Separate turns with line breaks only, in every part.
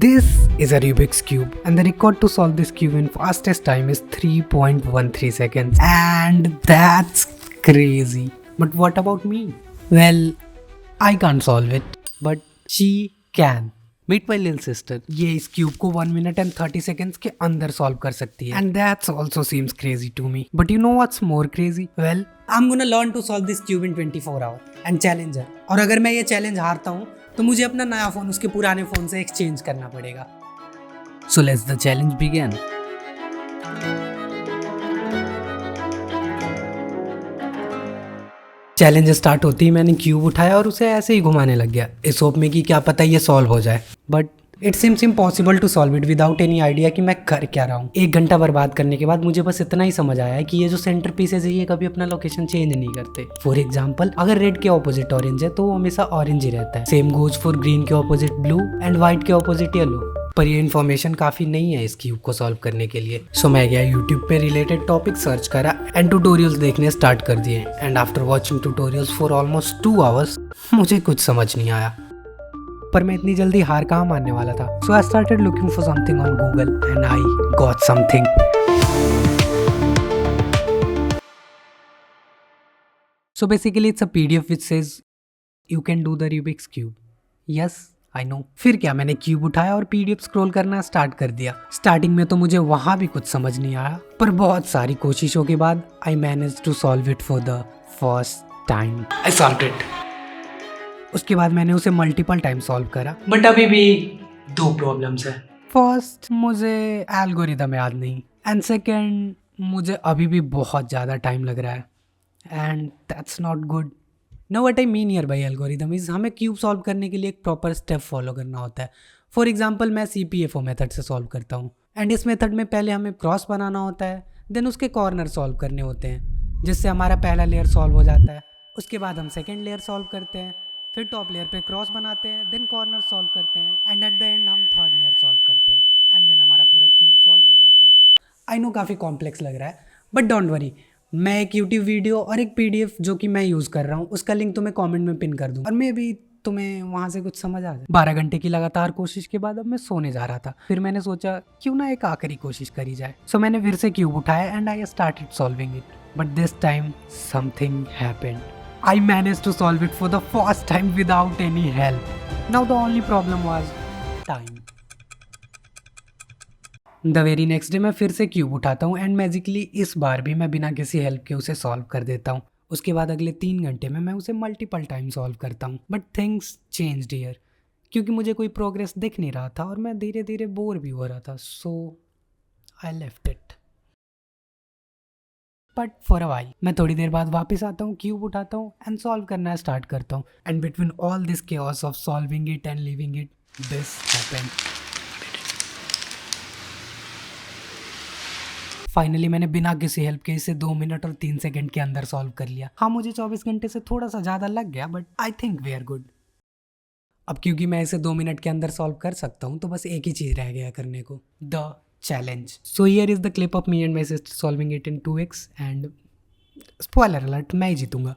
This is a Rubik's Cube and the record to solve this cube in fastest time is 3.13 seconds. And that's crazy. But what about me? Well, I can't solve it, but she can. Meet my little sister. ये इस cube को 1 minute and 30 seconds के अंदर solve कर सकती है. And that also seems crazy to me. But you know what's more crazy? Well, I'm gonna learn to solve this cube in 24 hours and challenge her. और अगर मैं ये challenge हारता हूँ तो मुझे अपना नया फोन उसके पुराने फोन से एक्सचेंज करना पड़ेगा. So let's the challenge begin. Challenge start होती ही मैंने क्यूब उठाया और उसे ऐसे ही घुमाने लग गया इस होप में कि क्या पता ये सॉल्व हो जाए. But it seems impossible to solve it without any idea कि मैं कर क्या रहा हूँ. 1 घंटा बर्बाद करने के बाद मुझे बस इतना ही समझ आया है कि ये जो सेंटर पीसेज है ये कभी अपना लोकेशन चेंज नहीं करते. फॉर एग्जाम्पल, अगर रेड के ऑपोजिट ऑरेंज है तो वो हमेशा ऑरेंज ही रहता है. सेम गोज फॉर ग्रीन के ऑपोजिट ब्लू एंड व्हाइट के ऑपोजिट येलो. पर ये इन्फॉर्मेशन काफ़ी नहीं है इस क्यूब को सॉल्व करने के लिए. सो मैं गया यूट्यूब पे रिलेटेड टॉपिक सर्च करा एंड ट्यूटोरियल्स देखने स्टार्ट कर दिए. And after watching tutorials for almost 2 hours मुझे कुछ समझ नहीं आया. पर मैं इतनी जल्दी हार कहाँ मानने वाला था. So I started looking for something on Google and I got something. So basically it's a PDF which says you can do the Rubik's Cube. Yes, I know. फिर क्या, मैंने क्यूब उठाया और PDF स्क्रॉल करना start कर दिया. Starting में तो मुझे वहाँ भी कुछ समझ नहीं आया, पर बहुत सारी कोशिशों के बाद I managed to solve it for the first time. I solved it. उसके बाद मैंने उसे मल्टीपल टाइम सॉल्व करा, बट अभी भी 2 प्रॉब्लम्स है. फर्स्ट, मुझे एल्गोरिदम याद नहीं, एंड सेकेंड, मुझे अभी भी बहुत ज़्यादा टाइम लग रहा है. And that's not good. Know what I mean here bye algorithm is, हमें क्यूब सॉल्व करने के लिए एक प्रॉपर स्टेप फॉलो करना होता है. फॉर एग्जांपल, मैं CPFO मेथड से सॉल्व करता हूँ. एंड इस मेथड में पहले हमें क्रॉस बनाना होता है, देन उसके कॉर्नर सॉल्व करने होते हैं, जिससे हमारा पहला लेयर सॉल्व हो जाता है. उसके बाद हम सेकेंड लेयर सॉल्व करते हैं, फिर टॉप लेयर पे क्रॉस बनाते हैं, देन कॉर्नर सॉल्व करते हैं, एंड एट द एंड हम थर्ड लेयर सॉल्व करते हैं, एंड देन हमारा पूरा क्यूब सॉल्व हो जाता है. आई नो काफ़ी कॉम्प्लेक्स लग रहा है, बट डोंट वरी, मैं एक यूट्यूब वीडियो और एक PDF जो कि मैं यूज़ कर रहा हूँ उसका लिंक तुम्हें कमेंट में पिन कर दूँ, और मे भी तुम्हें वहाँ से कुछ समझ आ जाए. 12 घंटे की लगातार कोशिश के बाद अब मैं सोने जा रहा था. फिर मैंने सोचा क्यों ना एक आखिरी कोशिश करी जाए. सो मैंने फिर से क्यूब उठाया and I started solving it. But this time something happened. I managed to solve it for the first time without any help. Now the only problem was time. The very next day मैं फिर से cube उठाता हूँ and magically इस बार भी मैं बिना किसी हेल्प के उसे सॉल्व कर देता हूँ. उसके बाद अगले 3 घंटे में मैं उसे मल्टीपल टाइम सॉल्व करता हूँ. बट थिंग्स चेंज्ड हियर, क्योंकि मुझे कोई प्रोग्रेस दिख नहीं रहा था और मैं धीरे धीरे बोर भी हो रहा था. So I left it. But for a while मैं थोड़ी देर बाद वापस आता हूँ, क्यूब उठाता हूँ एंड सॉल्व करना स्टार्ट करता हूँ. And between all this chaos of solving it and living it, this happened. Finally मैंने बिना किसी हेल्प के इसे 2 मिनट और 3 सेकंड के अंदर सॉल्व कर लिया. हाँ, मुझे 24 घंटे से थोड़ा सा ज़्यादा लग गया, but I think we are good. अब क्योंकि मैं इसे 2 मिनट के अंदर सॉल्व कर सकता हूँ तो बस एक ही चीज़ रह गया करने को, the challenge. So here is the clip of me and my sister solving it in 2x and spoiler alert, मैं ही जीतूंगा.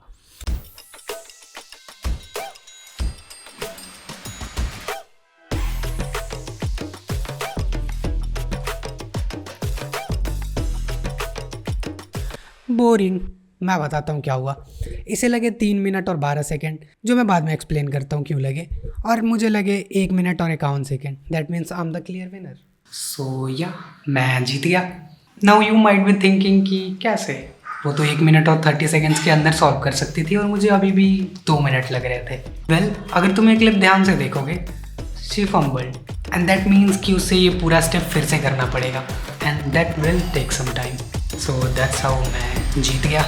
बोरिंग. मैं बताता हूँ क्या हुआ. इसे लगे 3 मिनट और 12 सेकेंड, जो मैं बाद में एक्सप्लेन करता हूँ क्यों लगे. और मुझे लगे 1 मिनट और 51 second. That means I am the clear winner. So yeah, मैं जीत गया. Now you might be thinking कि कैसे, वो तो 1 मिनट और 30 सेकेंड्स के अंदर सॉल्व कर सकती थी और मुझे अभी भी 2 मिनट लग रहे थे. वेल, अगर तुम एक क्लिप ध्यान से देखोगे, she fumbled and that means कि उसे ये पूरा स्टेप फिर से करना पड़ेगा and that will take some time. So that's how मैं जीत गया.